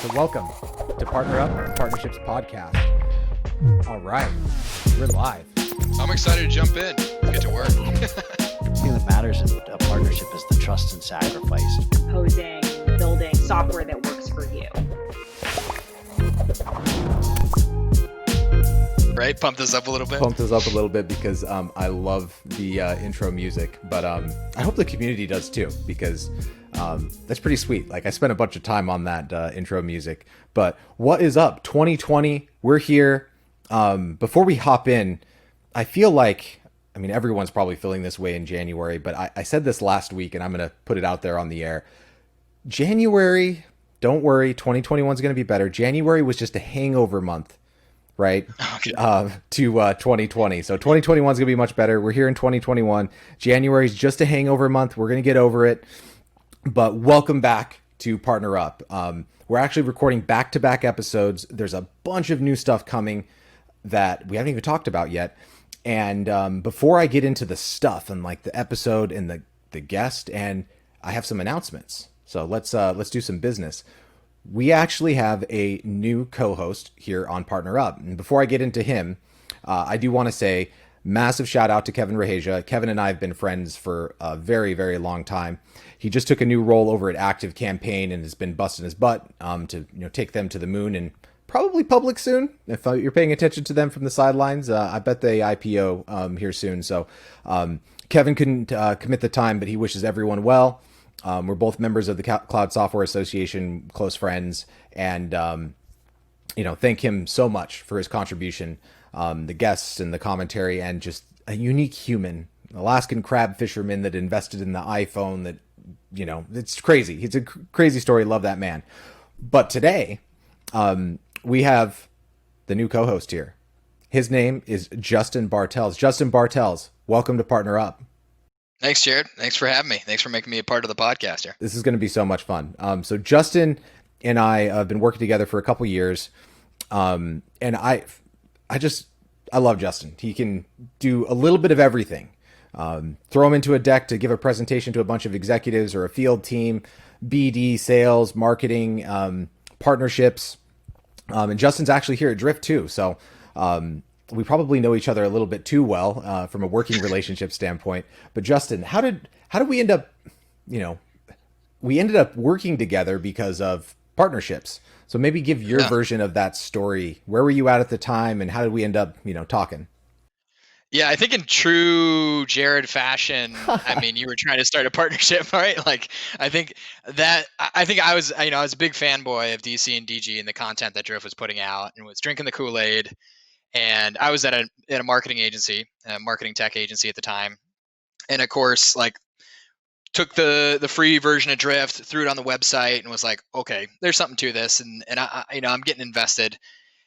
So welcome to PartnerUp, the Partnerships Podcast. All right, we're live. I'm excited to jump in, get to work. The thing that matters in a partnership is the trust and sacrifice. Proposing, building software that works for you. Right? Pump this up a little bit. Pump this up a little bit because I love the intro music, but I hope the community does too, because that's pretty sweet. Like, I spent a bunch of time on that intro music. But what is up? 2020, we're here. Before we hop in, I feel like, I mean, everyone's probably feeling this way in January, but I said this last week and I'm going to put it out there on the air. January, don't worry, 2021 is going to be better. January was just a hangover month, right? Okay. To 2020. So 2021 is going to be much better. We're here in 2021. January is just a hangover month. We're going to get over it. But welcome back to PartnerUp. We're actually recording back-to-back episodes. There's a bunch of new stuff coming that we haven't even talked about yet. And before I get into the stuff and like the episode and the guest, and I have some announcements. So let's do some business. We actually have a new co-host here on PartnerUp. And before I get into him, I do want to say massive shout out to Kevin Rahasia. Kevin and I have been friends for a very, very long time. He just took a new role over at Active Campaign and has been busting his butt to take them to the moon and probably public soon. If you're paying attention to them from the sidelines, I bet they IPO here soon. So Kevin couldn't commit the time, but he wishes everyone well. We're both members of the Cloud Software Association, close friends, and thank him so much for his contribution, the guests and the commentary, and just a unique human, Alaskan crab fisherman that invested in the iPhone. That it's crazy. It's a crazy story. Love that man. But today, we have the new co-host here. His name is Justin Bartels. Justin Bartels, welcome to PartnerUp. Thanks, Jared. Thanks for having me. Thanks for making me a part of the podcast here. This is going to be so much fun. So Justin and I have been working together for a couple years. And I love Justin. He can do a little bit of everything. Throw him into a deck to give a presentation to a bunch of executives or a field team, BD, sales, marketing, partnerships. And Justin's actually here at Drift too. So we probably know each other a little bit too well from a working relationship standpoint. But Justin, how did we end up, we ended up working together because of partnerships. So maybe give your version of that story. Where were you at the time, and how did we end up, talking? Yeah, I think in true Jared fashion, I mean, you were trying to start a partnership, right? Like, I think I was a big fanboy of DC and DG and the content that Drift was putting out, and was drinking the Kool-Aid. And I was at a marketing agency, a marketing tech agency at the time. And of course, like, took the free version of Drift, threw it on the website, and was like, okay, there's something to this. And I'm getting invested.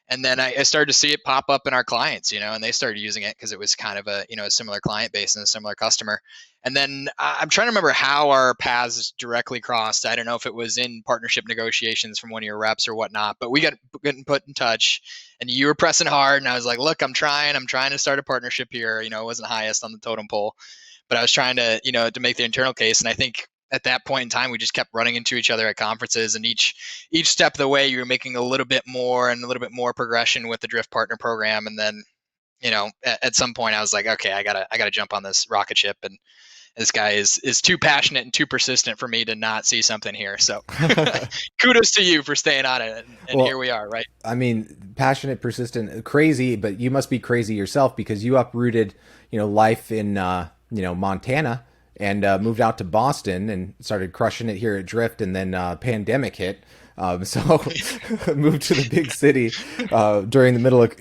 And then I started to see it pop up in our clients, and they started using it because it was kind of a similar client base and a similar customer. And then I'm trying to remember how our paths directly crossed. I don't know if it was in partnership negotiations from one of your reps or whatnot, but we got getting put in touch, and you were pressing hard. And I was like, look, I'm trying to start a partnership here. It wasn't highest on the totem pole, but I was trying to, to make the internal case. And I think at that point in time, we just kept running into each other at conferences, and each step of the way, you were making a little bit more progression with the Drift Partner Program. And then, at some point, I was like, okay, I gotta jump on this rocket ship. And this guy is too passionate and too persistent for me to not see something here. So kudos to you for staying on it. And here we are, right? I mean, passionate, persistent, crazy, but you must be crazy yourself, because you uprooted, life in, Montana, and moved out to Boston and started crushing it here at Drift. And then pandemic hit. So moved to the big city during the middle of,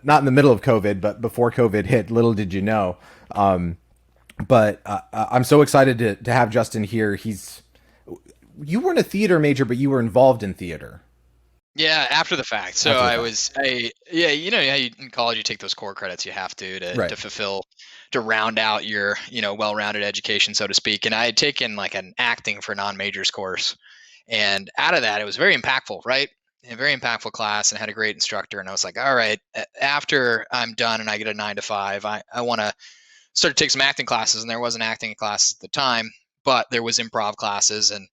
not in the middle of COVID, but before COVID hit. Little did you know. But I'm so excited to have Justin here. You weren't a theater major, but you were involved in theater. Yeah, after the fact. So how in college you take those core credits you have to fulfill, to round out your, well-rounded education, so to speak. And I had taken like an acting for non-majors course. And out of that, it was very impactful, right? A very impactful class, and had a great instructor. And I was like, all right, after I'm done and I get a 9 to 5, I want to start to take some acting classes. And there wasn't acting classes at the time, but there was improv classes. And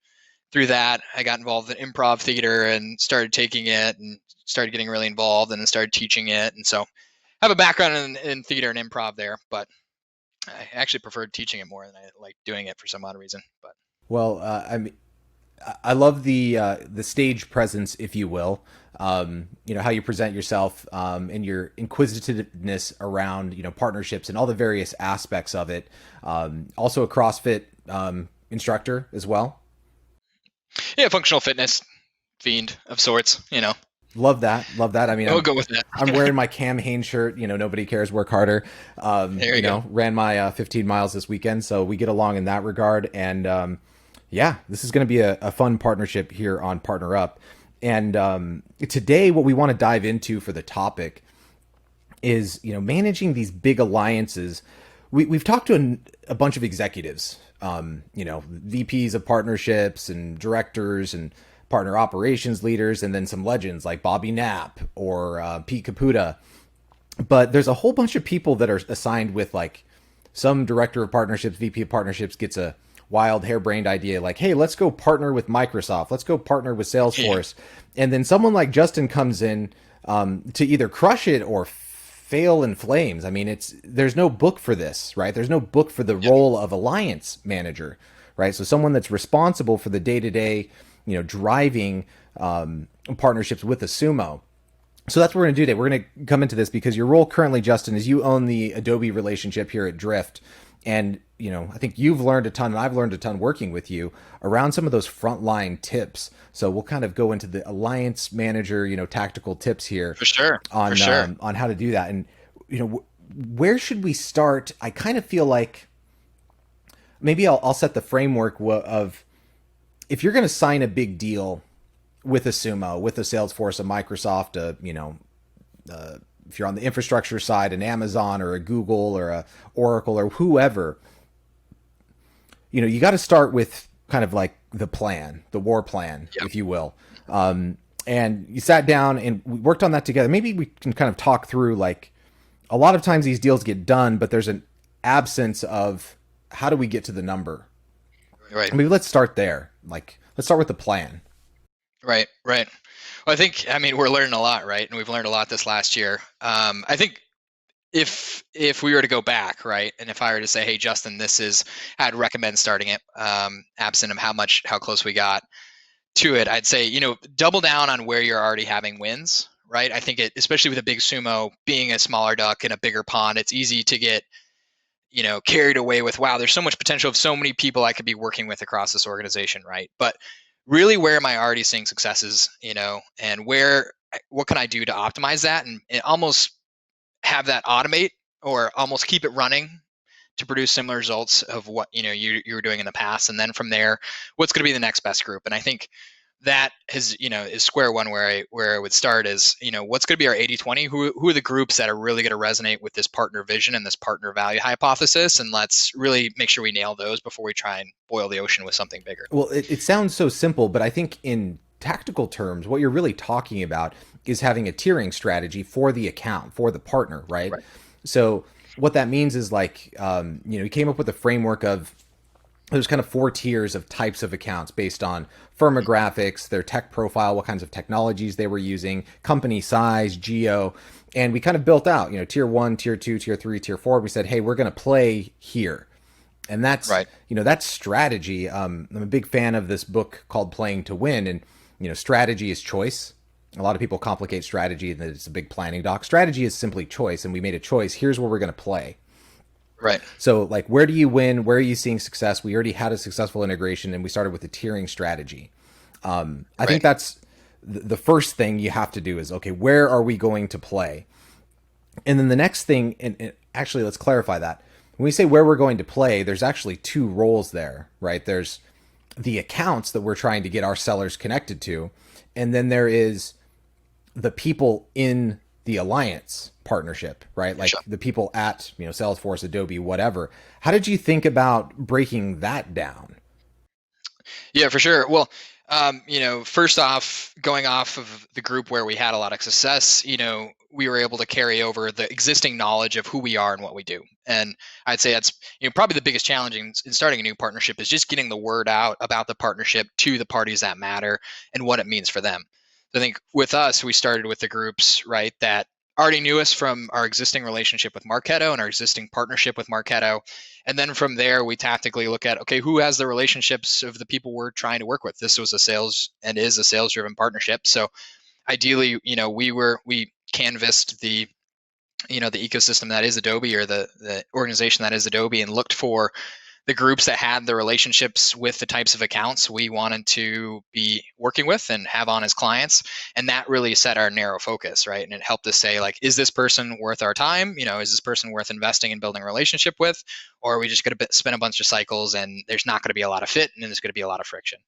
through that, I got involved in improv theater and started taking it and started getting really involved and then started teaching it. And so I have a background in theater and improv there, but I actually preferred teaching it more than I like doing it for some odd reason. But Well, I mean, I love the stage presence, if you will. How you present yourself, and your inquisitiveness around partnerships and all the various aspects of it. Also a CrossFit instructor as well. yeah, functional fitness fiend of sorts, Love that. Love that. I mean, We'll go with that. I'm wearing my Cam Hanes shirt. Nobody cares. Work harder. There you go. Ran my 15 miles this weekend, so we get along in that regard. And yeah, this is going to be a fun partnership here on PartnerUp. And today, what we want to dive into for the topic is managing these big alliances. We've talked to a bunch of executives, VPs of partnerships and directors and partner operations leaders, and then some legends like Bobby Knapp or Pete Caputa. But there's a whole bunch of people that are assigned with, like, some director of partnerships, VP of partnerships gets a wild harebrained idea like, hey, let's go partner with Microsoft. Let's go partner with Salesforce. Yeah. And then someone like Justin comes in to either crush it or fail in flames. I mean, there's no book for this, right? There's no book for the role of alliance manager, right? So someone that's responsible for the day-to-day, driving partnerships with a sumo. So that's what we're going to do today. We're going to come into this because your role currently, Justin, is you own the Adobe relationship here at Drift. And, I think you've learned a ton, and I've learned a ton working with you around some of those frontline tips. So we'll kind of go into the alliance manager, tactical tips here. For sure. On how to do that. And, where should we start? I kind of feel like maybe I'll set the framework of, if you're going to sign a big deal with a sumo, with a Salesforce, a Microsoft, if you're on the infrastructure side, an Amazon or a Google or a Oracle or whoever, you got to start with kind of like the plan, the war plan, if you will. And you sat down and we worked on that together. Maybe we can kind of talk through, like, a lot of times these deals get done, but there's an absence of how do we get to the number? Right. Maybe let's start there. Like, let's start with the plan. Right. Well, I mean, we're learning a lot, right? And we've learned a lot this last year. I think if we were to go back, right, and if I were to say, hey, Justin, I'd recommend starting it, absent of how close we got to it, I'd say, double down on where you're already having wins, right? I think especially with a big sumo, being a smaller duck in a bigger pond, it's easy to get, carried away with, wow, there's so much potential of so many people I could be working with across this organization, right? But really, where am I already seeing successes, and what can I do to optimize that and almost have that automate or almost keep it running to produce similar results of what, you were doing in the past. And then from there, what's going to be the next best group? And I think that is square one where I would start is, what's going to be our 80-20? Who are the groups that are really going to resonate with this partner vision and this partner value hypothesis? And let's really make sure we nail those before we try and boil the ocean with something bigger. Well, it sounds so simple, but I think in tactical terms, what you're really talking about is having a tiering strategy for the account, for the partner, right? So what that means is, like, you came up with a framework of, there's kind of 4 tiers of types of accounts based on firmographics, their tech profile, what kinds of technologies they were using, company size, geo. And we kind of built out, tier 1, tier 2, tier 3, tier 4. We said, hey, we're going to play here. And that's, right. That's strategy. I'm a big fan of this book called Playing to Win. And, strategy is choice. A lot of people complicate strategy and it's a big planning doc. Strategy is simply choice. And we made a choice. Here's where we're going to play. Right. So, like, where do you win? Where are you seeing success? We already had a successful integration, and we started with a tiering strategy. I think that's the first thing you have to do is, okay, where are we going to play? And then the next thing, and actually, let's clarify that. When we say where we're going to play, there's actually 2 roles there, right? There's the accounts that we're trying to get our sellers connected to, and then there is the people in the alliance partnership, right? Like, sure, the people at, Salesforce, Adobe, whatever. How did you think about breaking that down? Yeah, for sure. Well, First off, going off of the group where we had a lot of success, we were able to carry over the existing knowledge of who we are and what we do. And I'd say that's, probably the biggest challenge in starting a new partnership is just getting the word out about the partnership to the parties that matter and what it means for them. So I think with us, we started with the groups, right, that already knew us from our existing relationship with Marketo and our existing partnership with Marketo. And then from there, we tactically look at, okay, who has the relationships of the people we're trying to work with? This was a sales and is a sales driven partnership. So ideally, we canvassed the ecosystem that is Adobe, or the organization that is Adobe, and looked for the groups that had the relationships with the types of accounts we wanted to be working with and have on as clients. And that really set our narrow focus, right? And it helped us say, like, is this person worth our time? Is this person worth investing and building a relationship with? Or are we just going to spin a bunch of cycles and there's not going to be a lot of fit and there's going to be a lot of friction?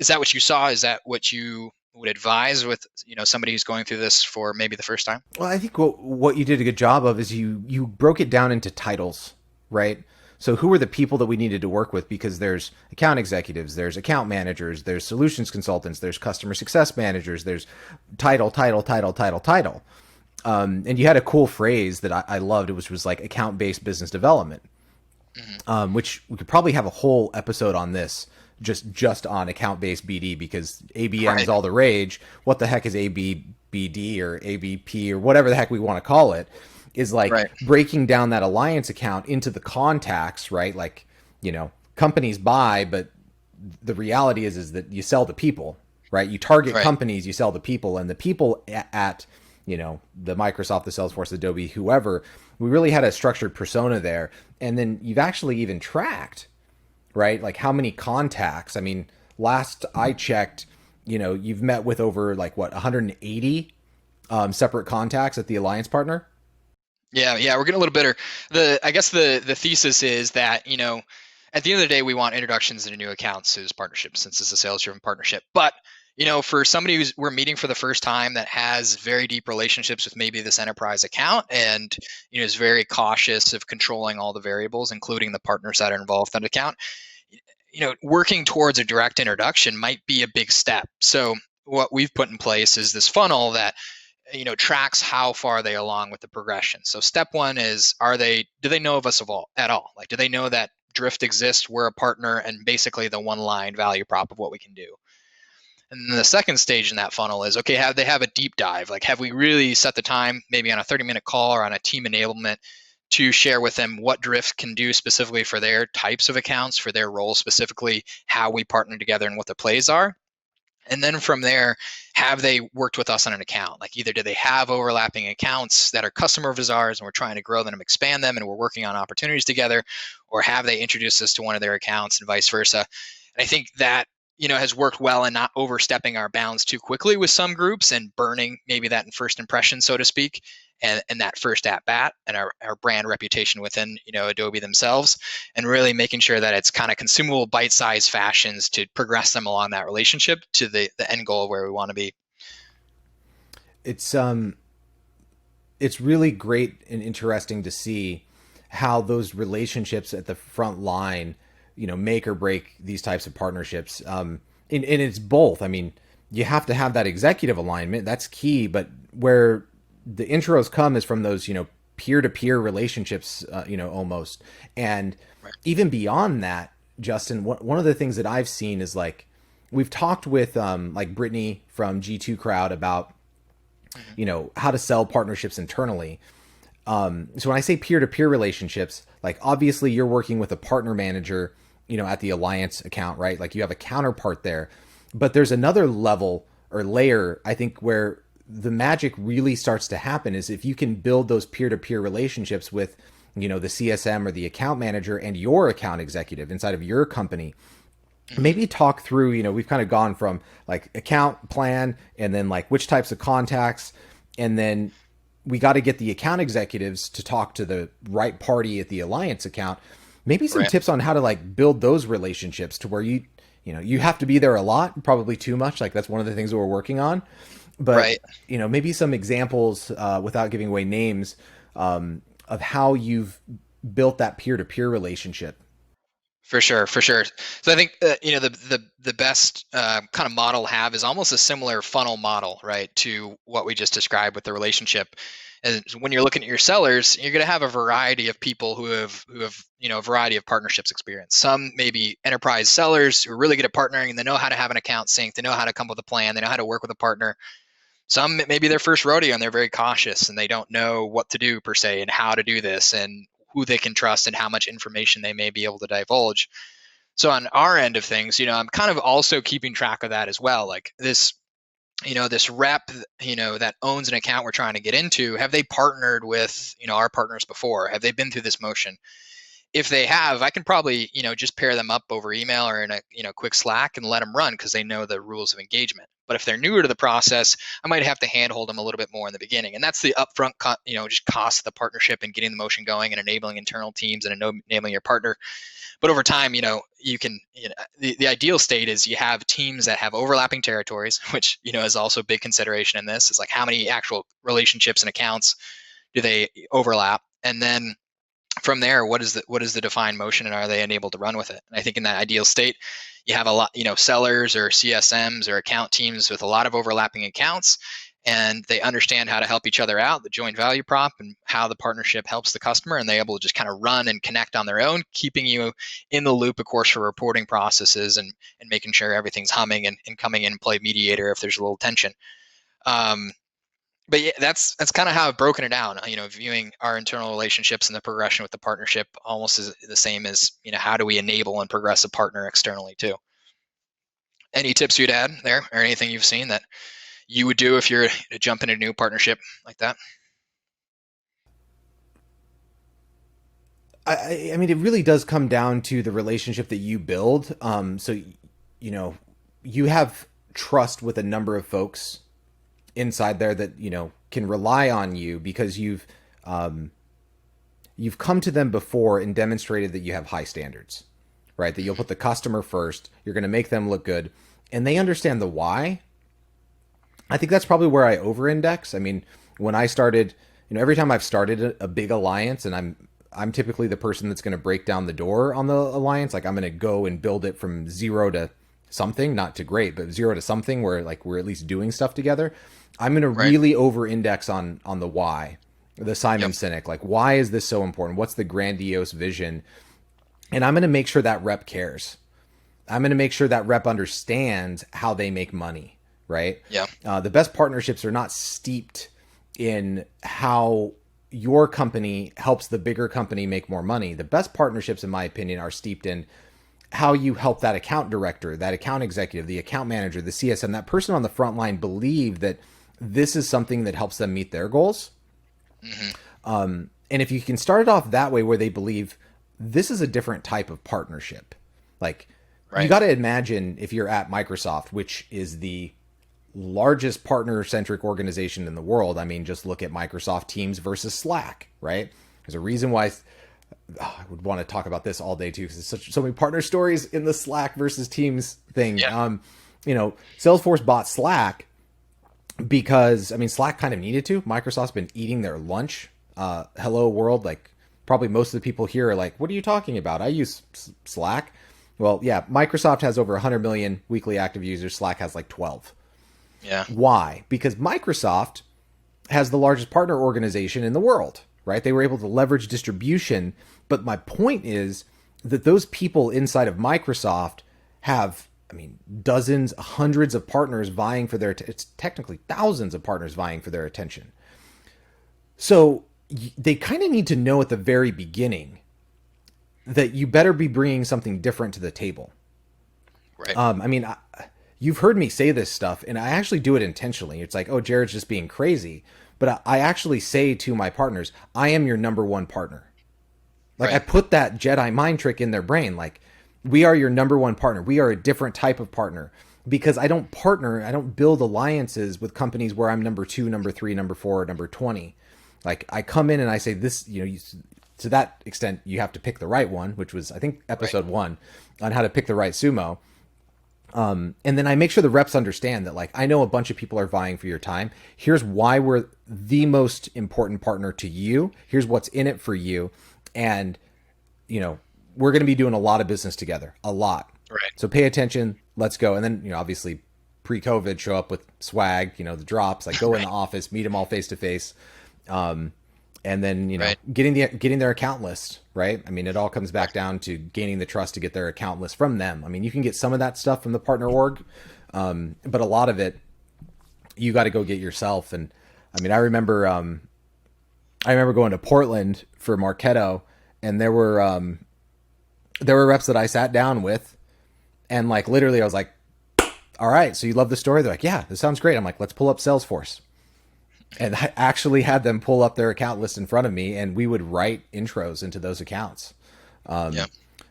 Is that what you saw? Is that what you would advise with somebody who's going through this for maybe the first time? Well, I think what you did a good job of is you broke it down into titles, right? So who are the people that we needed to work with? Because there's account executives, there's account managers, there's solutions consultants, there's customer success managers, there's title. And you had a cool phrase that I loved. It was like account-based business development, which we could probably have a whole episode on this, just on account-based BD, because ABM is all the rage. What the heck is ABBD or ABP or whatever the heck we want to call it? Is like breaking down that alliance account into the contacts, right? Like, companies buy, but the reality is that you sell to people, right? You target companies, you sell to people, and the people at the Microsoft, the Salesforce, Adobe, whoever, we really had a structured persona there. And then you've actually even tracked, right? Like how many contacts. I mean, last I checked, you've met with over 180 separate contacts at the alliance partner. Yeah, we're getting a little bitter. I guess the thesis is that, at the end of the day, we want introductions into new accounts as partnerships, since it's a sales-driven partnership. But, for somebody we're meeting for the first time that has very deep relationships with maybe this enterprise account and, is very cautious of controlling all the variables, including the partners that are involved in that account, working towards a direct introduction might be a big step. So what we've put in place is this funnel that tracks how far they along with the progression. So step one is, do they know of us at all? Like, do they know that Drift exists, we're a partner, and basically the one line value prop of what we can do? And then the second stage in that funnel is, okay, have they have a deep dive? Like, have we really set the time, maybe on a 30-minute call or on a team enablement, to share with them what Drift can do specifically for their types of accounts, for their roles specifically, how we partner together and what the plays are? And then from there, have they worked with us on an account? Like, either do they have overlapping accounts that are customers of ours and we're trying to grow them and expand them and we're working on opportunities together, or have they introduced us to one of their accounts and vice versa? And I think that has worked well in not overstepping our bounds too quickly with some groups and burning maybe that in first impression, so to speak, and that first at bat and our brand reputation within Adobe themselves, and really making sure that it's kind of consumable bite-sized fashions to progress them along that relationship to the end goal where we want to be. It's really great and interesting to see how those relationships at the front line make or break these types of partnerships. And it's both. I mean, you have to have that executive alignment. That's key. But where the intros come is from those, peer-to-peer relationships, almost. And even beyond that, Justin, one of the things that I've seen is, like, we've talked with like Brittany from G2 Crowd about, how to sell partnerships internally. So when I say peer-to-peer relationships, like, obviously you're working with a partner manager, at the alliance account, right? Like, you have a counterpart there, but there's another level or layer, I think, where the magic really starts to happen is if you can build those peer-to-peer relationships with, the CSM or the account manager and your account executive inside of your company. Maybe talk through, we've kind of gone from like account plan and then like which types of contacts, and then we got to get the account executives to talk to the right party at the alliance account. Maybe some tips on how to like build those relationships to where you have to be there a lot, probably too much. Like, that's one of the things that we're working on, but maybe some examples without giving away names of how you've built that peer-to-peer relationship. For sure, for sure. So I think the best kind of model to have is almost a similar funnel model, right, to what we just described with the relationship. And when you're looking at your sellers, you're going to have a variety of people who have a variety of partnerships experience. Some maybe enterprise sellers who are really good at partnering and they know how to have an account sync, they know how to come up with a plan, they know how to work with a partner. Some maybe their first rodeo and they're very cautious and they don't know what to do per se and how to do this and who they can trust and how much information they may be able to divulge. So on our end of things, I'm kind of also keeping track of that as well. Like this rep, that owns an account we're trying to get into, have they partnered with, our partners before? Have they been through this motion? If they have, I can probably, just pair them up over email or in a, quick Slack and let them run because they know the rules of engagement. But if they're newer to the process, I might have to handhold them a little bit more in the beginning. And that's the upfront, just cost of the partnership and getting the motion going and enabling internal teams and enabling your partner. But over time, you can, the ideal state is you have teams that have overlapping territories, which, is also a big consideration in this. Is like how many actual relationships and accounts do they overlap? And then from there, what is the defined motion and are they enabled to run with it? And I think in that ideal state, you have a lot, sellers or CSMs or account teams with a lot of overlapping accounts, and they understand how to help each other out, the joint value prop and how the partnership helps the customer, and they're able to just kind of run and connect on their own, keeping you in the loop, of course, for reporting processes and making sure everything's humming and coming in and play mediator if there's a little tension. But yeah, that's kind of how I've broken it down. Viewing our internal relationships and the progression with the partnership almost is the same as how do we enable and progress a partner externally too. Any tips you'd add there, or anything you've seen that you would do if you're to jump into a new partnership like that? I mean, it really does come down to the relationship that you build. So, you have trust with a number of folks inside there that, can rely on you because you've come to them before and demonstrated that you have high standards, right? That you'll put the customer first, you're going to make them look good, and they understand the why. I think that's probably where I over-index. I mean, when I started, every time I've started a big alliance, and I'm typically the person that's going to break down the door on the alliance. Like I'm going to go and build it from zero to something, not to great, but zero to something where like we're at least doing stuff together. I'm going to really over-index on the why, the Simon Sinek. Like, why is this so important? What's the grandiose vision? And I'm going to make sure that rep cares. I'm going to make sure that rep understands how they make money, right? Yeah. The best partnerships are not steeped in how your company helps the bigger company make more money. The best partnerships, in my opinion, are steeped in how you help that account director, that account executive, the account manager, the CSM, that person on the front line believe that this is something that helps them meet their goals. Mm-hmm. And if you can start it off that way, where they believe this is a different type of partnership, like you got to imagine if you're at Microsoft, which is the largest partner-centric organization in the world. I mean, just look at Microsoft Teams versus Slack, right? There's a reason why I would want to talk about this all day too, because there's so many partner stories in the Slack versus Teams thing. Yeah. Salesforce bought Slack because, I mean, Slack kind of needed to. Microsoft's been eating their lunch. Hello world, like probably most of the people here are like, what are you talking about? I use Slack. Well, yeah, Microsoft has over 100 million weekly active users. Slack has like 12. Yeah. Why? Because Microsoft has the largest partner organization in the world, right? They were able to leverage distribution. But my point is that those people inside of Microsoft have, I mean, dozens, hundreds of partners vying for their, it's technically thousands of partners vying for their attention. So they kind of need to know at the very beginning that you better be bringing something different to the table. Right. I mean, you've heard me say this stuff, and I actually do it intentionally. It's like, oh, Jared's just being crazy. But I actually say to my partners, I am your number one partner. Like I put that Jedi mind trick in their brain. Like, we are your number one partner. We are a different type of partner, because I don't build alliances with companies where I'm number 2, number 3, number 4, number 20. Like I come in and I say this, to that extent, you have to pick the right one, which was, I think, episode 1 on how to pick the right sumo. And then I make sure the reps understand that, like, I know a bunch of people are vying for your time. Here's why we're the most important partner to you. Here's what's in it for you. And, we're going to be doing a lot of business together, a lot. Right. So pay attention. Let's go. And then, obviously pre-COVID, show up with swag, the drops, like go in the office, meet them all face to face. And then, getting their account list, right? I mean, it all comes back down to gaining the trust to get their account list from them. I mean, you can get some of that stuff from the partner org, but a lot of it, you got to go get yourself. And I mean, I remember going to Portland for Marketo, and there were reps that I sat down with, and like literally I was like, all right, so you love the story? They're like, yeah, this sounds great. I'm like, let's pull up Salesforce. And I actually had them pull up their account list in front of me, and we would write intros into those accounts.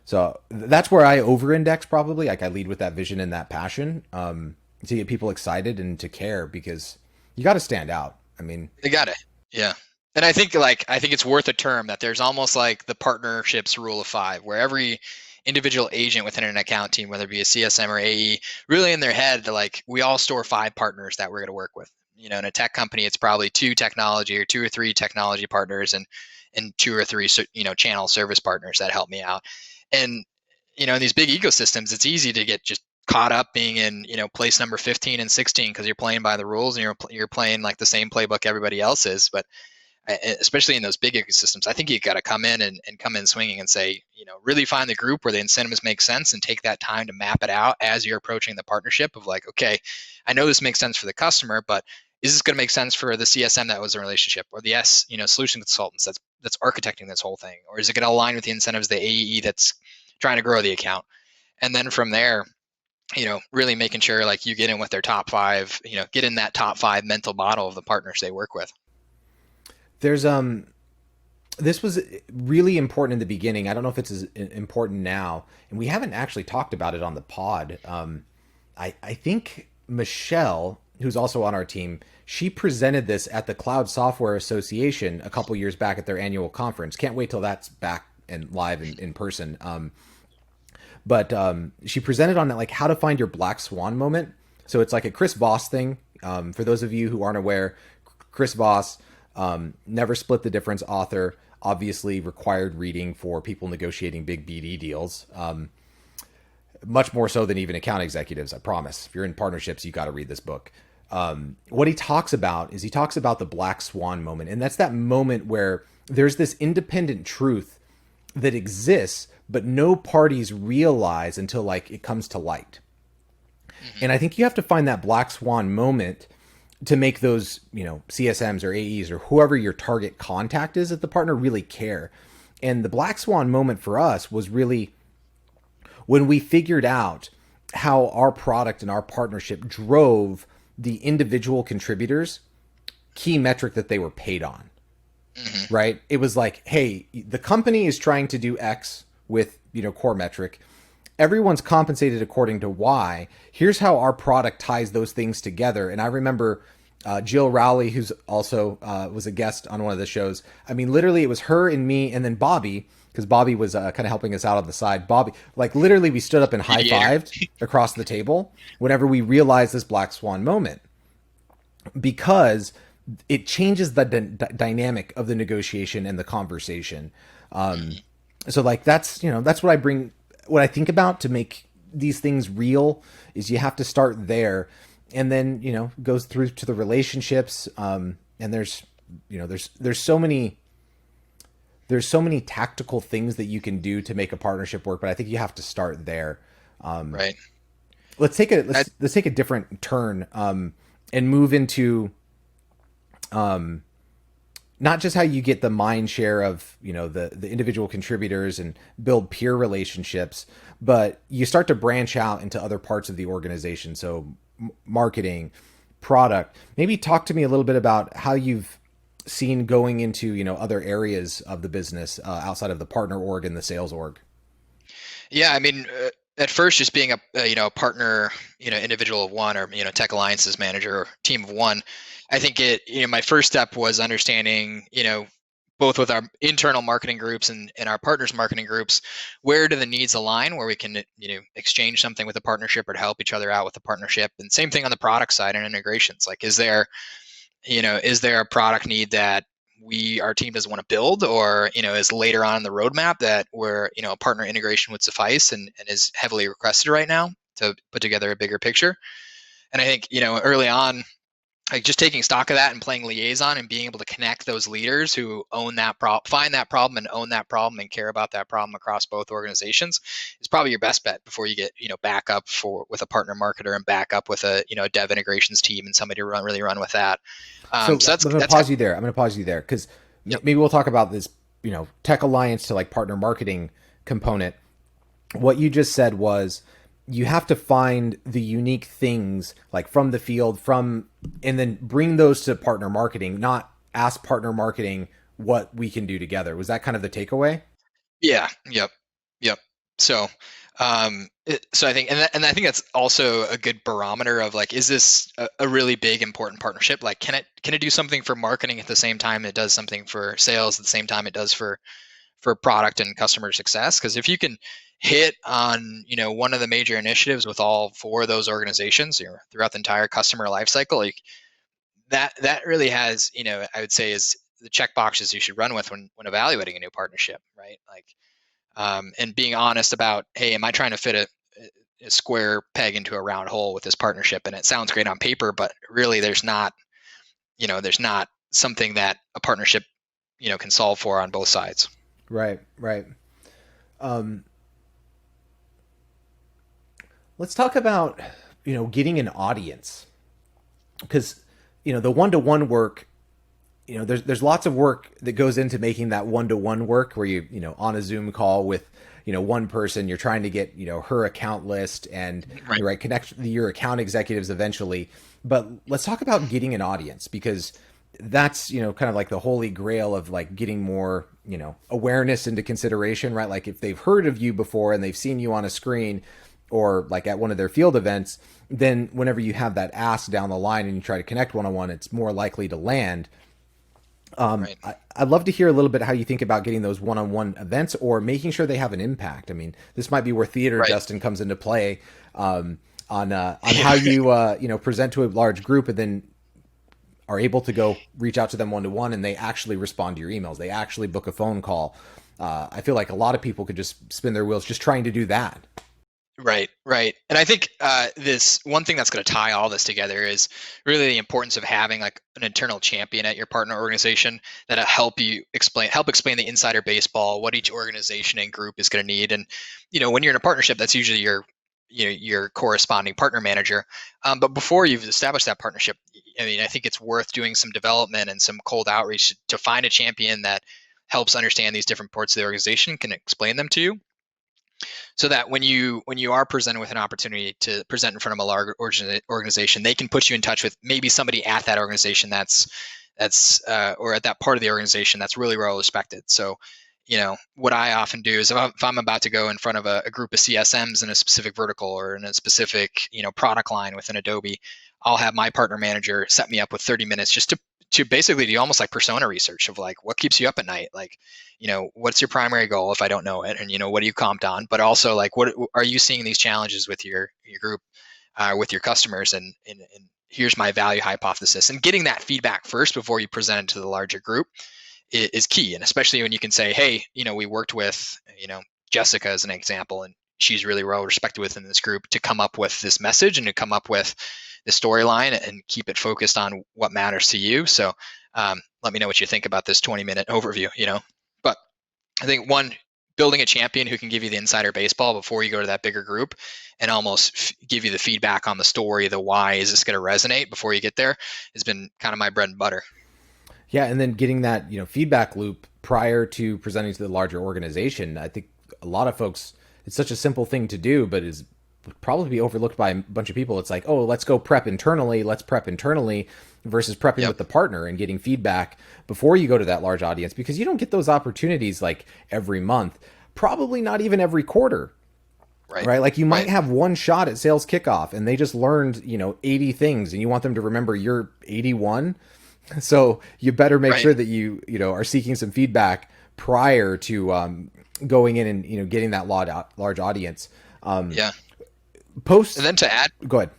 So that's where I over-index probably. Like I lead with that vision and that passion to get people excited and to care, because you got to stand out. I mean, they got it. Yeah. And I think it's worth a term that there's almost like the partnerships rule of 5, where every individual agent within an account team, whether it be a CSM or AE, really in their head, like we all store 5 partners that we're going to work with. In a tech company, it's probably 2 technology or 2 or 3 technology partners and 2 or 3, channel service partners that help me out. And, in these big ecosystems, it's easy to get just caught up being in, place number 15 and 16 because you're playing by the rules and you're playing like the same playbook everybody else is. But especially in those big ecosystems, I think you got to come in and come in swinging and say, really find the group where the incentives make sense and take that time to map it out as you're approaching the partnership of like, okay, I know this makes sense for the customer, but is this going to make sense for the CSM that was a relationship, or the solution consultants that's architecting this whole thing, or is it going to align with the incentives of the AE that's trying to grow the account? And then from there, really making sure like you get in with their top 5, get in that top 5 mental model of the partners they work with. There's this was really important in the beginning. I don't know if it's as important now, and we haven't actually talked about it on the pod. I think Michelle, who's also on our team, she presented this at the Cloud Software Association a couple years back at their annual conference. Can't wait till that's back and live in person. But she presented on like how to find your black swan moment. So it's like a Chris Voss thing. For those of you who aren't aware, Chris Voss, Never Split the Difference author, obviously required reading for people negotiating big BD deals. Much more so than even account executives, I promise. If you're in partnerships, you got to read this book. What he talks about is the black swan moment. And that's that moment where there's this independent truth that exists, but no parties realize until like it comes to light. Mm-hmm. And I think you have to find that black swan moment to make those, CSMs or AEs or whoever your target contact is at the partner really care. And the black swan moment for us was really when we figured out how our product and our partnership drove the individual contributors' key metric that they were paid on. Mm-hmm. Right? It was like, hey, the company is trying to do X with, core metric. Everyone's compensated according to Y. Here's how our product ties those things together. And I remember Jill Rowley, who's also was a guest on one of the shows. I mean, literally it was her and me and then Bobby, because Bobby was kind of helping us out on the side. Bobby, like literally we stood up and high-fived across the table whenever we realized this black swan moment, because it changes the dynamic of the negotiation and the conversation. So like that's what I bring, what I think about to make these things real is you have to start there, and then goes through to the relationships. And there's so many tactical things that you can do to make a partnership work, but I think you have to start there. Right. Let's take a different turn and move into not just how you get the mind share of the individual contributors and build peer relationships, but you start to branch out into other parts of the organization. So marketing, product. Maybe talk to me a little bit about how you've seen going into other areas of the business outside of the partner org and the sales org. Yeah, I mean, at first, just being a partner, individual of one, or tech alliances manager or team of one, I think my first step was understanding both with our internal marketing groups and our partners marketing groups, where do the needs align, where we can exchange something with a partnership or to help each other out with the partnership. And same thing on the product side and integrations. Like, is there a product need that our team doesn't want to build, or is later on in the roadmap that where a partner integration would suffice, and is heavily requested right now to put together a bigger picture. And I think early on, like just taking stock of that and playing liaison and being able to connect those leaders who own that find that problem and own that problem and care about that problem across both organizations is probably your best bet before you get back up with a partner marketer and back up with a dev integrations team and somebody to really run with that. So I'm going to pause you there. I'm going to pause you there because maybe we'll talk about this tech alliance to like partner marketing component. What you just said was you have to find the unique things like from the field and then bring those to partner marketing, not ask partner marketing what we can do together. Was that kind of the takeaway? Yeah. Yep. So, so I think, and I think that's also a good barometer of like, is this a really big, important partnership? Like, can it do something for marketing at the same time it does something for sales at the same time it does for product and customer success? Because if you can hit on one of the major initiatives with all four of those organizations throughout the entire customer lifecycle, like that really has I would say is the check boxes you should run with when evaluating a new partnership, right? Like and being honest about, hey, am I trying to fit a square peg into a round hole with this partnership? And it sounds great on paper, but really there's not something that a partnership can solve for on both sides. Right. Let's talk about, getting an audience, because, the one-to-one work, there's lots of work that goes into making that one-to-one work where on a Zoom call with, one person, you're trying to get, her account list and connect your account executives eventually. But let's talk about getting an audience, because that's, kind of like the holy grail of like getting more, awareness into consideration, right? Like if they've heard of you before and they've seen you on a screen or like at one of their field events, then whenever you have that ask down the line and you try to connect one-on-one, it's more likely to land. I'd love to hear a little bit how you think about getting those one-on-one events or making sure they have an impact. I mean, this might be where theater, Justin, comes into play on how you present to a large group and then are able to go reach out to them one-to-one and they actually respond to your emails. They actually book a phone call. I feel like a lot of people could just spin their wheels just trying to do that. Right. And I think this one thing that's going to tie all this together is really the importance of having like an internal champion at your partner organization that'll help explain the insider baseball, what each organization and group is going to need. And when you're in a partnership, that's usually your corresponding partner manager. But before you've established that partnership, I think it's worth doing some development and some cold outreach to find a champion that helps understand these different parts of the organization, can explain them to you, so that when you are presented with an opportunity to present in front of a large organization, they can put you in touch with maybe somebody at that organization that's or at that part of the organization that's really well respected. So what I often do is if I'm about to go in front of a group of CSMs in a specific vertical or in a specific product line within Adobe, I'll have my partner manager set me up with 30 minutes just to basically do almost like persona research of like, what keeps you up at night? Like, what's your primary goal if I don't know it? And, what are you comped on? But also like, what are you seeing these challenges with your group, with your customers? And here's my value hypothesis. And getting that feedback first before you present it to the larger group is key. And especially when you can say, hey, we worked with, Jessica as an example, and she's really well respected within this group to come up with this message and to come up with the storyline and keep it focused on what matters to you. So let me know what you think about this 20-minute overview, But I think building a champion who can give you the insider baseball before you go to that bigger group and almost give you the feedback on the story, the why is this going to resonate before you get there, has been kind of my bread and butter. Yeah. And then getting that, feedback loop prior to presenting to the larger organization. I think a lot of folks, it's such a simple thing to do, but is would probably be overlooked by a bunch of people. It's like, oh, let's go prep internally. Let's prep internally versus prepping with the partner and getting feedback before you go to that large audience, because you don't get those opportunities like every month, probably not even every quarter. Right. Like you might have one shot at sales kickoff and they just learned, 80 things and you want them to remember your 81. So you better make sure that you are seeking some feedback prior to going in and, getting that large audience. And Post. then to add, go ahead.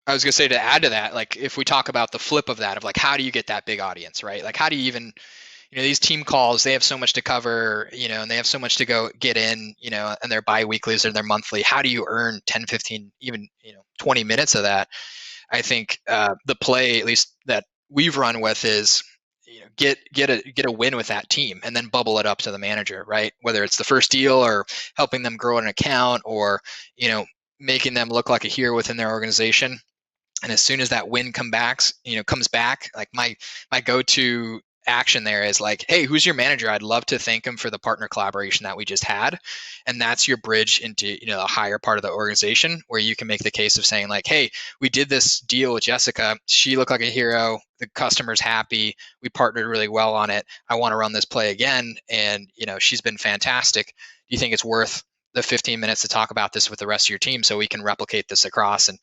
I was gonna say, to add to that, like if we talk about the flip of that, of like how do you get that big audience, right? Like how do you even, these team calls, they have so much to cover, and they have so much to go get in, and their bi-weeklies or their monthly. How do you earn 10, 15, even 20 minutes of that? I think the play, at least that we've run with, is get a win with that team and then bubble it up to the manager, right? Whether it's the first deal or helping them grow an account or making them look like a hero within their organization. And as soon as that win comes back, like my go-to action there is like, hey, who's your manager? I'd love to thank him for the partner collaboration that we just had. And that's your bridge into the higher part of the organization, where you can make the case of saying like, hey, we did this deal with Jessica. She looked like a hero. The customer's happy. We partnered really well on it. I want to run this play again. And she's been fantastic. Do you think it's worth the 15 minutes to talk about this with the rest of your team so we can replicate this across? And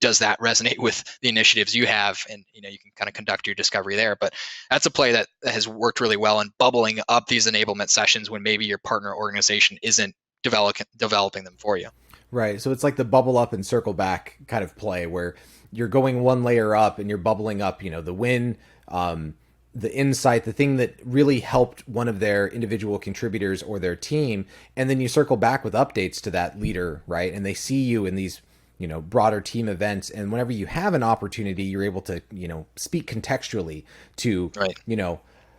does that resonate with the initiatives you have? And you can kind of conduct your discovery there. But that's a play that has worked really well in bubbling up these enablement sessions when maybe your partner organization isn't developing them for you. Right. So it's like the bubble up and circle back kind of play, where you're going one layer up and you're bubbling up, the win, the insight, the thing that really helped one of their individual contributors or their team. And then you circle back with updates to that leader, right? And they see you in these broader team events. And whenever you have an opportunity, you're able to, speak contextually to, right.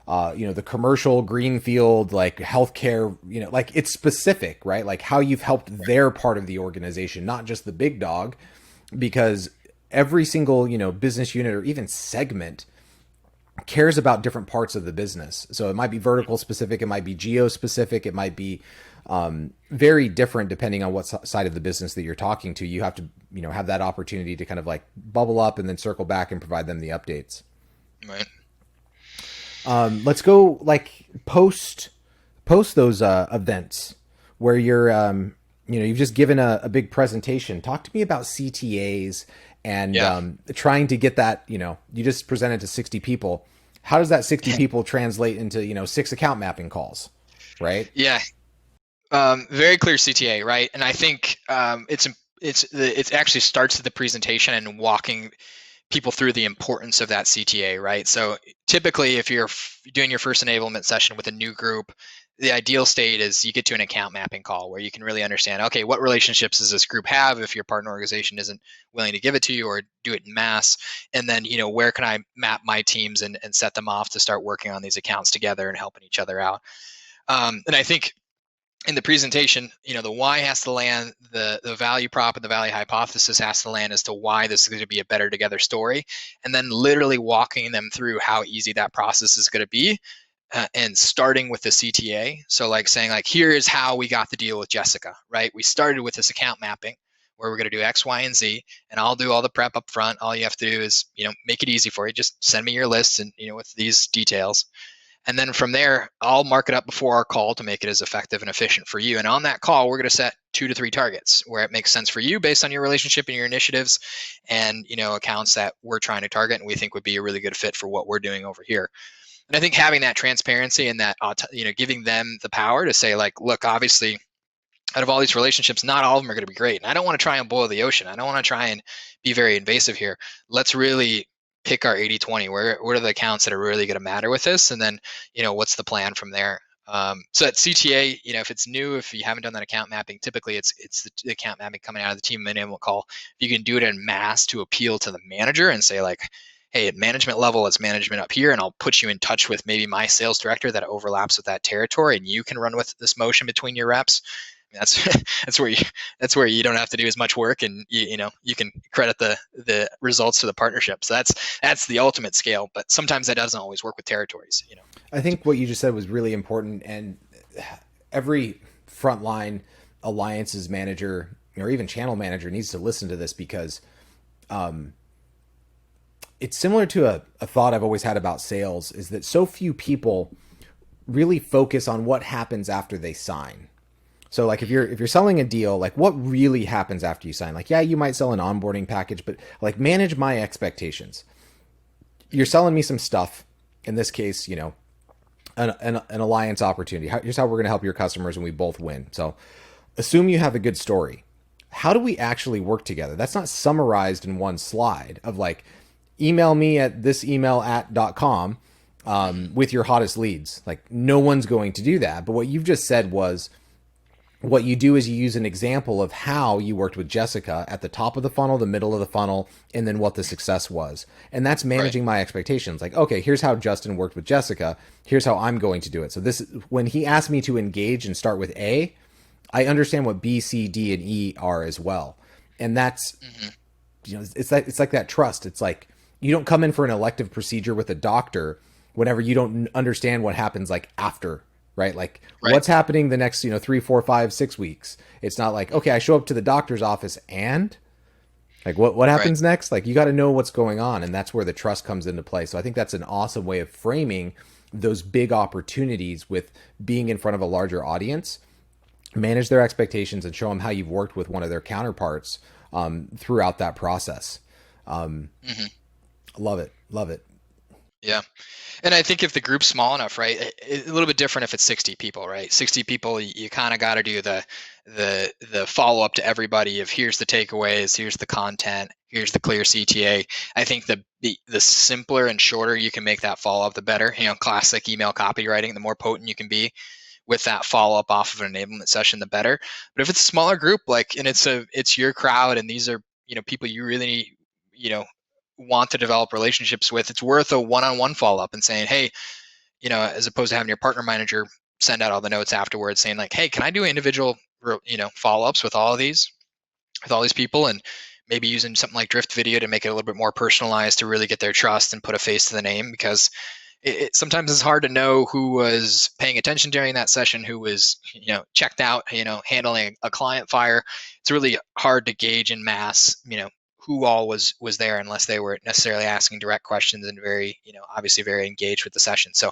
The commercial greenfield, like healthcare, like it's specific, right? Like how you've helped their part of the organization, not just the big dog, because every single, business unit or even segment cares about different parts of the business. So it might be vertical specific, it might be geo specific, it might be very different depending on what side of the business that you're talking to. You have to, have that opportunity to kind of like bubble up and then circle back and provide them the updates. Right. Let's go like post those events where you're, you've just given a big presentation. Talk to me about CTAs and trying to get that, you just presented to 60 people. How does that 60 people translate into, 6 account mapping calls, right? Yeah. Very clear CTA, right? And I think it actually starts at the presentation and walking people through the importance of that CTA, right? So typically, if you're doing your first enablement session with a new group, the ideal state is you get to an account mapping call where you can really understand, okay, what relationships does this group have if your partner organization isn't willing to give it to you or do it in mass? And then, where can I map my teams and set them off to start working on these accounts together and helping each other out? And I think in the presentation, the why has to land, the value prop and the value hypothesis has to land as to why this is going to be a better together story, and then literally walking them through how easy that process is going to be, and starting with the CTA. So like saying like, here is how we got the deal with Jessica, right? We started with this account mapping where we're going to do X, Y, and Z, and I'll do all the prep up front. All you have to do is, make it easy for you. Just send me your list and, with these details. And then from there, I'll mark it up before our call to make it as effective and efficient for you. And on that call, we're going to set 2 to 3 targets where it makes sense for you based on your relationship and your initiatives and, accounts that we're trying to target and we think would be a really good fit for what we're doing over here. And I think having that transparency and that, giving them the power to say like, look, obviously, out of all these relationships, not all of them are going to be great. And I don't want to try and boil the ocean. I don't want to try and be very invasive here. Let's really pick our 80-20. What are the accounts that are really going to matter with this? And then, what's the plan from there? So at CTA, if it's new, if you haven't done that account mapping, typically it's the account mapping coming out of the team enablement call. You can do it in mass to appeal to the manager and say like, hey, at management level, it's management up here, and I'll put you in touch with maybe my sales director that overlaps with that territory, and you can run with this motion between your reps. That's where you don't have to do as much work, and you can credit the results to the partnership. So that's the ultimate scale, but sometimes that doesn't always work with territories. I think what you just said was really important, and every frontline alliances manager or even channel manager needs to listen to this, because it's similar to a thought I've always had about sales, is that so few people really focus on what happens after they sign. So like if you're selling a deal, like what really happens after you sign? Like, yeah, you might sell an onboarding package, but like manage my expectations. You're selling me some stuff. In this case, an alliance opportunity. Here's how we're going to help your customers and we both win. So assume you have a good story. how do we actually work together? That's not summarized in one slide of like, email me at this email at.com with your hottest leads. Like, no one's going to do that. But what you've just said was, what you do is you use an example of how you worked with Jessica at the top of the funnel, the middle of the funnel, and then what the success was. And that's managing my expectations. Like, okay, here's how Justin worked with Jessica. Here's how I'm going to do it. So this, when he asked me to engage and start with A, I understand what B, C, D, and E are as well. And that's, you know, it's like that trust. It's like, you don't come in for an elective procedure with a doctor whenever you don't understand what happens like after, right? Like what's happening the next, 3, 4, 5, 6 weeks. It's not like, okay, I show up to the doctor's office and like what happens next? Like you got to know what's going on. And that's where the trust comes into play. So I think that's an awesome way of framing those big opportunities with being in front of a larger audience, manage their expectations and show them how you've worked with one of their counterparts throughout that process. Love it. Love it. Yeah. And I think if the group's small enough, right, it's a little bit different if it's 60 people, right? 60 people, you kind of got to do the follow up to everybody of here's the takeaways, here's the content, here's the clear CTA. I think the simpler and shorter you can make that follow up, the better. Classic email copywriting, the more potent you can be with that follow up off of an enablement session, the better. But if it's a smaller group, like, and it's your crowd, and these are people you really want to develop relationships with, it's worth a one-on-one follow-up and saying, hey, as opposed to having your partner manager send out all the notes afterwards saying like, hey, can I do individual follow-ups with all these people, and maybe using something like drift video to make it a little bit more personalized to really get their trust and put a face to the name, because sometimes it's hard to know who was paying attention during that session, who was checked out, handling a client fire. It's really hard to gauge in mass who all was there, unless they were necessarily asking direct questions and very, obviously very engaged with the session. So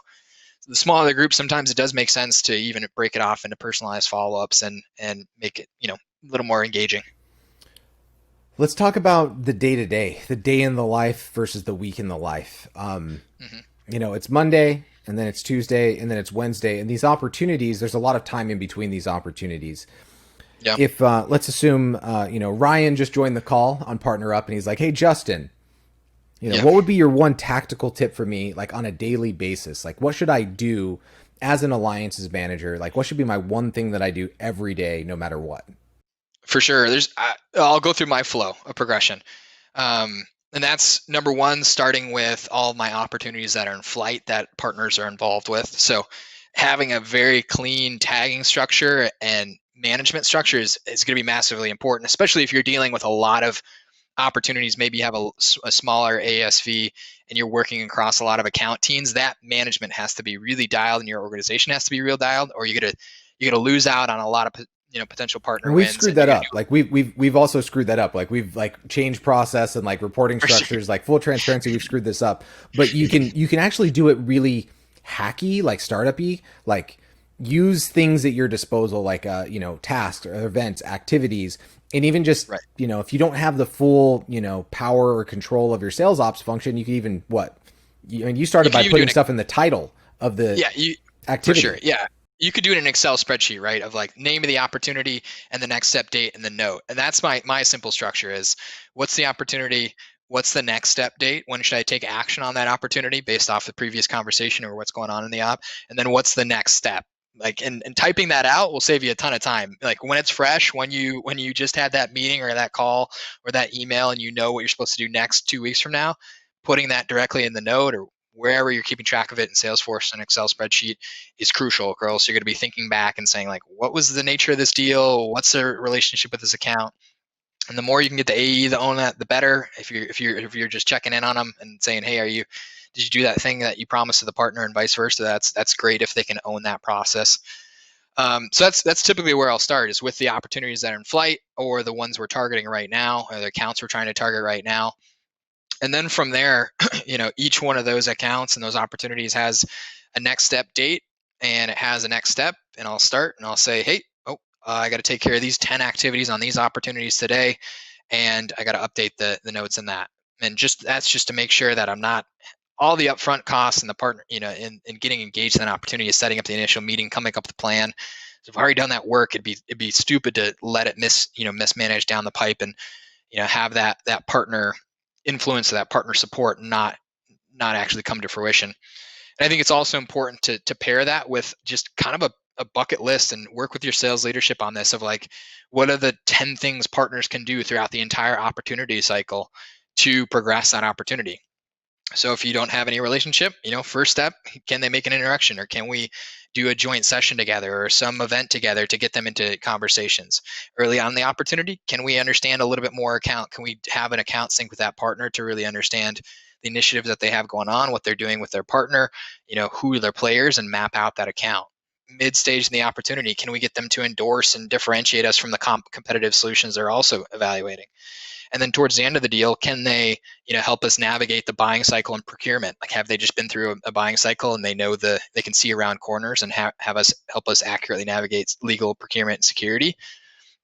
the smaller the group, sometimes it does make sense to even break it off into personalized follow-ups and make it, a little more engaging. Let's talk about the day-to-day, the day in the life versus the week in the life. It's Monday, and then it's Tuesday, and then it's Wednesday. And these opportunities, there's a lot of time in between these opportunities. Yeah. If let's assume Ryan just joined the call on PartnerUp and he's like, hey Justin, what would be your one tactical tip for me, like on a daily basis? Like what should I do as an alliances manager? Like what should be my one thing that I do every day, no matter what? For sure. I'll go through my flow of progression. And that's number one, starting with all of my opportunities that are in flight that partners are involved with. So having a very clean tagging structure and management structure is going to be massively important, especially if you're dealing with a lot of opportunities. Maybe you have a smaller ASV and you're working across a lot of account teams. That management has to be really dialed, and your organization has to be real dialed, or you're gonna lose out on a lot of potential partner wins. We've screwed that up. Like we've also screwed that up. Like we've changed process and like reporting structures. Like full transparency, we've screwed this up. But you can actually do it really hacky, like startup-y, like use things at your disposal, like tasks or events, activities, and even just if you don't have the full power or control of your sales ops function, you can even you started by putting stuff in the title of the activity. For sure. Yeah. You could do it in an Excel spreadsheet, right? Of like name of the opportunity and the next step date and the note. And that's my simple structure is what's the opportunity? What's the next step date? When should I take action on that opportunity based off the previous conversation or what's going on in the op? And then what's the next step? Like, and typing that out will save you a ton of time. Like when it's fresh, when you just had that meeting or that call or that email and what you're supposed to do next 2 weeks from now, putting that directly in the note or wherever you're keeping track of it in Salesforce and Excel spreadsheet is crucial, or else you're going to be thinking back and saying like, what was the nature of this deal? What's the relationship with this account? And the more you can get the AE to own that, the better. If you're just checking in on them and saying, hey, did you do that thing that you promised to the partner, and vice versa? That's great if they can own that process. So that's typically where I'll start, is with the opportunities that are in flight or the ones we're targeting right now, or the accounts we're trying to target right now. And then from there, each one of those accounts and those opportunities has a next step date, and it has a next step. And I'll start and I'll say, hey, I got to take care of these 10 activities on these opportunities today, and I got to update the notes in that. And that's just to make sure that I'm not all the upfront costs and the partner, in getting engaged in an opportunity is setting up the initial meeting, coming up with the plan, So if I've already done that work, it'd be stupid to let it mismanage down the pipe, and have that partner influence or that partner support not actually come to fruition. And I think it's also important to pair that with just kind of a bucket list, and work with your sales leadership on this, of like, what are the 10 things partners can do throughout the entire opportunity cycle to progress that opportunity. So if you don't have any relationship, first step, can they make an introduction, or can we do a joint session together or some event together to get them into conversations early on in the opportunity? Can we understand a little bit more account? Can we have an account sync with that partner to really understand the initiatives that they have going on, what they're doing with their partner, who are their players, and map out that account? Mid stage in the opportunity, can we get them to endorse and differentiate us from the competitive solutions they're also evaluating? And then towards the end of the deal, can they, help us navigate the buying cycle and procurement? Like, have they just been through a buying cycle and they know they can see around corners, and have us help us accurately navigate legal, procurement, and security?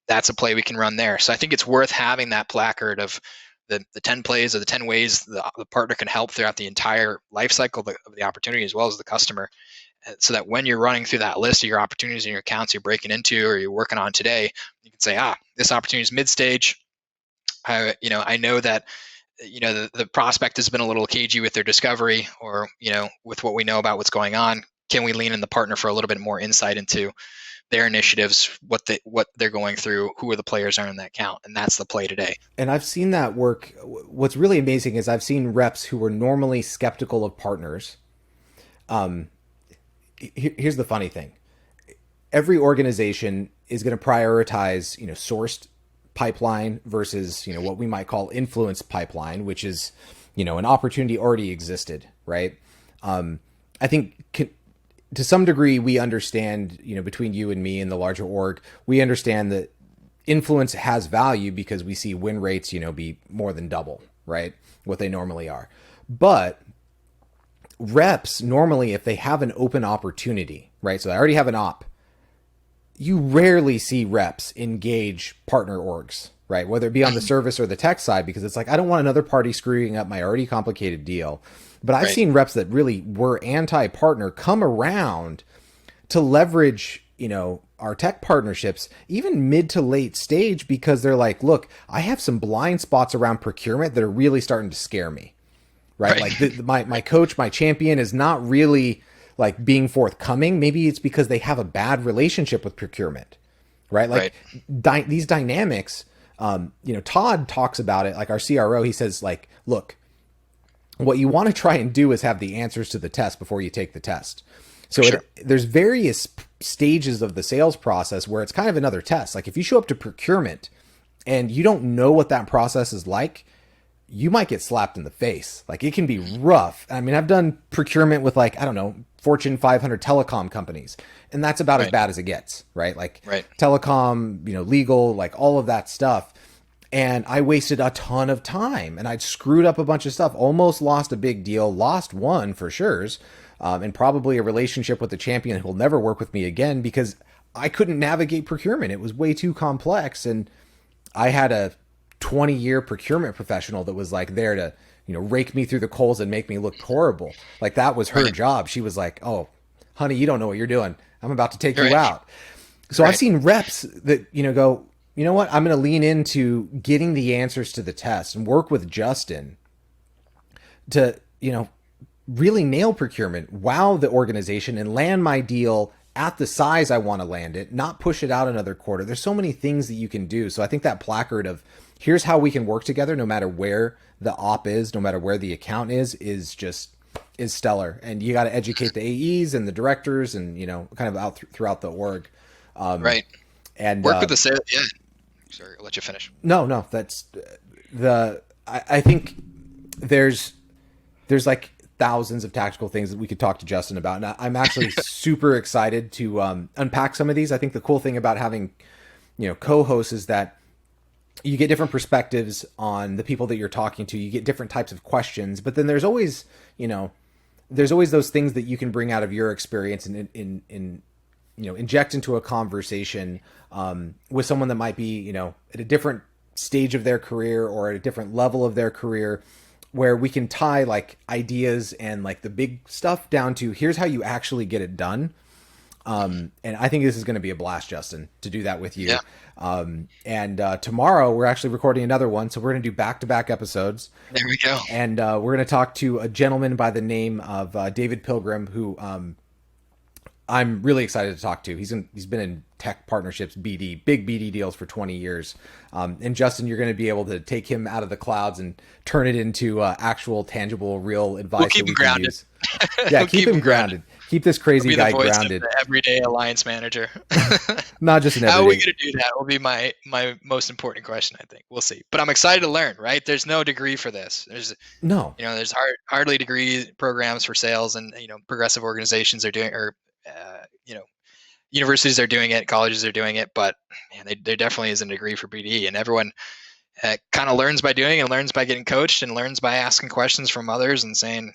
That's a play we can run there. So I think it's worth having that placard of the 10 plays, or the 10 ways the partner can help throughout the entire life cycle of the opportunity, as well as the customer. So that when you're running through that list of your opportunities and your accounts you're breaking into or you're working on today, you can say, this opportunity is mid stage. I know that the prospect has been a little cagey with their discovery, or with what we know about what's going on. Can we lean in the partner for a little bit more insight into their initiatives, what they're going through, who are the players are in that account? And that's the play today. And I've seen that work. What's really amazing is I've seen reps who were normally skeptical of partners. Here's the funny thing. Every organization is going to prioritize, sourced pipeline versus, what we might call influence pipeline, which is, an opportunity already existed, right? I think to some degree we understand, between you and me and the larger org, we understand that influence has value because we see win rates, be more than double, right? What they normally are. But reps normally, if they have an open opportunity, right? So they already have an op. You rarely see reps engage partner orgs, right? Whether it be on the service or the tech side, because it's like, I don't want another party screwing up my already complicated deal. But I've seen reps that really were anti-partner come around to leverage, our tech partnerships, even mid to late stage, because they're like, look, I have some blind spots around procurement that are really starting to scare me, right? Like my coach, my champion is not really like being forthcoming. Maybe it's because they have a bad relationship with procurement, right? Like these dynamics, Todd talks about it, like our CRO, he says, like, look, what you want to try and do is have the answers to the test before you take the test. So there's various stages of the sales process where it's kind of another test. Like if you show up to procurement and you don't know what that process is like, you might get slapped in the face. Like it can be rough. I mean, I've done procurement with Fortune 500 telecom companies, and that's about as bad as it gets, right? Like telecom, legal, like all of that stuff. And I wasted a ton of time and I'd screwed up a bunch of stuff, almost lost a big deal, lost one for sure. And probably a relationship with the champion who'll never work with me again because I couldn't navigate procurement. It was way too complex. And I had a 20-year procurement professional that was like there to, rake me through the coals and make me look horrible. Like that was her job. She was like, oh, honey, you don't know what you're doing. I'm about to take you out. So I've seen reps that, go, you know what? I'm going to lean into getting the answers to the test and work with Justin to, really nail procurement, wow the organization, and land my deal at the size I want to land it, not push it out another quarter. There's so many things that you can do. So I think that placard of here's how we can work together no matter where the op is, no matter where the account is stellar. And you got to educate the AEs and the directors and, kind of out throughout the org. And work with the sales. Yeah. Sorry, I'll let you finish. No, that's I think there's like thousands of tactical things that we could talk to Justin about. And I'm actually super excited to unpack some of these. I think the cool thing about having, co-hosts is that you get different perspectives on the people that you're talking to. You get different types of questions, but then there's always those things that you can bring out of your experience and inject into a conversation with someone that might be, at a different stage of their career or at a different level of their career, where we can tie like ideas and like the big stuff down to here's how you actually get it done. And I think this is going to be a blast, Justin, to do that with you. Yeah. And tomorrow we're actually recording another one. So we're going to do back-to-back episodes. There we go. And we're going to talk to a gentleman by the name of David Pilgrim, who I'm really excited to talk to. He's been in tech partnerships, big BD deals for 20 years. And Justin, you're going to be able to take him out of the clouds and turn it into actual, tangible, real advice. We'll keep him grounded. Yeah, we'll keep him grounded. Keep this crazy guy grounded. The everyday alliance manager. Not just an everyday. How are we going to do that? Will be my most important question. I think we'll see. But I'm excited to learn. Right? There's no degree for this. There's hardly degree programs for sales, and progressive organizations are doing, or universities are doing it, colleges are doing it. But man, there definitely is a degree for BD, and everyone kind of learns by doing and learns by getting coached and learns by asking questions from others and saying,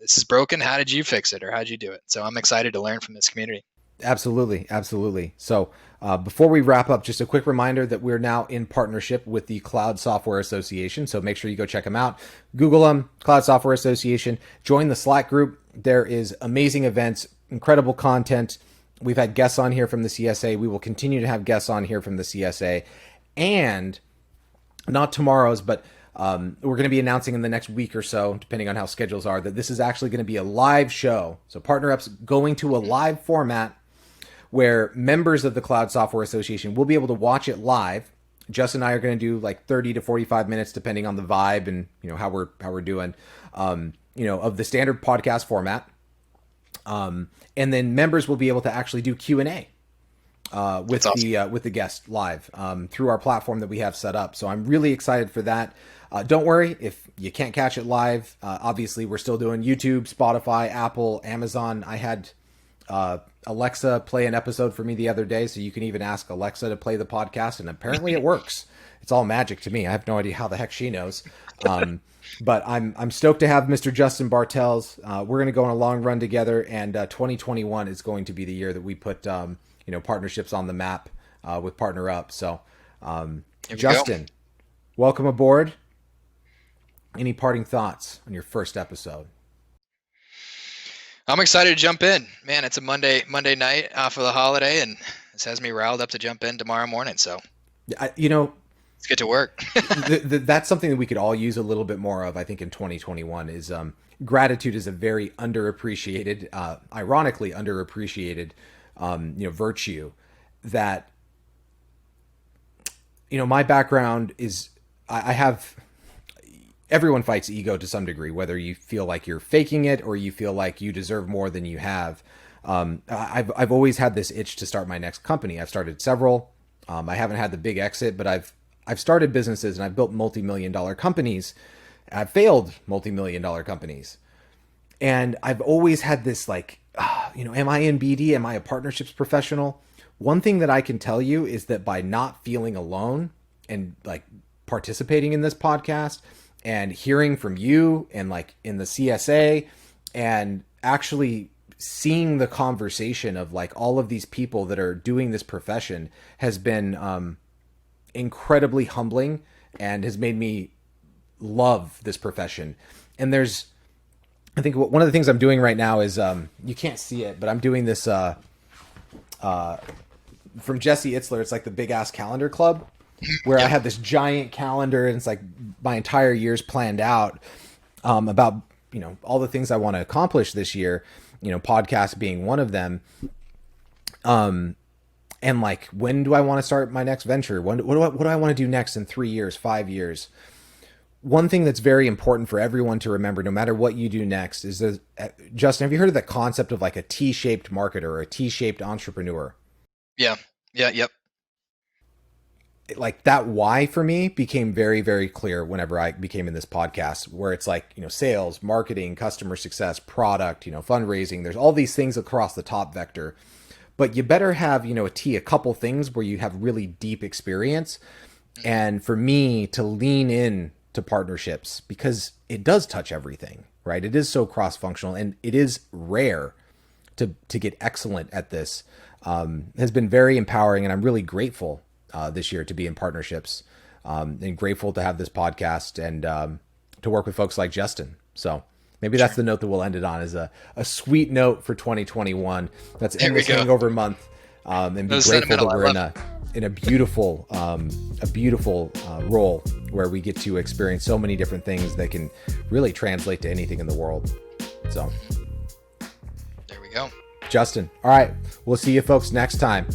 this is broken. How did you fix it? Or how did you do it? So I'm excited to learn from this community. Absolutely. Absolutely. So before we wrap up, just a quick reminder that we're now in partnership with the Cloud Software Association. So make sure you go check them out. Google them, Cloud Software Association. Join the Slack group. There is amazing events, incredible content. We've had guests on here from the CSA. We will continue to have guests on here from the CSA. And not tomorrow's, but we're going to be announcing in the next week or so, depending on how schedules are, that this is actually going to be a live show. So PartnerUp's going to a live format where members of the Cloud Software Association will be able to watch it live. Justin and I are going to do like 30 to 45 minutes, depending on the vibe and how we're doing, of the standard podcast format. And then members will be able to actually do Q&A with the guest live through our platform that we have set up. So I'm really excited for that. Don't worry if you can't catch it live. Obviously, we're still doing YouTube, Spotify, Apple, Amazon. I had Alexa play an episode for me the other day, so you can even ask Alexa to play the podcast, and apparently it works. It's all magic to me. I have no idea how the heck she knows. But I'm stoked to have Mr. Justin Bartels. We're going to go on a long run together, and 2021 is going to be the year that we put partnerships on the map with PartnerUp. So Justin, welcome aboard. Any parting thoughts on your first episode? I'm excited to jump in, man. It's a Monday night off of the holiday, and this has me riled up to jump in tomorrow morning. So, let's get to work. That's something that we could all use a little bit more of, I think, in 2021 is gratitude is a very underappreciated, ironically underappreciated, virtue that, my background is I have. Everyone fights ego to some degree, whether you feel like you're faking it or you feel like you deserve more than you have. I've always had this itch to start my next company. I've started several. I haven't had the big exit, but I've started businesses and I've built multi-million-dollar companies. I've failed multi-million-dollar companies. And I've always had this am I in BD? Am I a partnerships professional? One thing that I can tell you is that by not feeling alone and participating in this podcast, and hearing from you and in the CSA and actually seeing the conversation of all of these people that are doing this profession has been incredibly humbling and has made me love this profession. And I think one of the things I'm doing right now is, you can't see it, but I'm doing this from Jesse Itzler. It's like the Big Ass Calendar Club, where I have this giant calendar and it's my entire year's planned out about, all the things I want to accomplish this year, podcast being one of them. And when do I want to start my next venture? What do I want to do next in 3 years, 5 years? One thing that's very important for everyone to remember, no matter what you do next, is Justin, have you heard of the concept of a T-shaped marketer or a T-shaped entrepreneur? Yeah. Yep. That why for me became very, very clear whenever I became in this podcast, where it's sales, marketing, customer success, product, fundraising. There's all these things across the top vector, but you better have, a couple things where you have really deep experience. And for me to lean in to partnerships, because it does touch everything, right? It is so cross-functional and it is rare to get excellent at this, has been very empowering. And I'm really grateful this year to be in partnerships, and grateful to have this podcast and to work with folks like Justin. So Maybe that's the note that we'll end it on, is a sweet note for 2021. Let's end this hangover month, and be grateful that we're in a beautiful role where we get to experience so many different things that can really translate to anything in the world. So there we go. Justin. All right. We'll see you folks next time.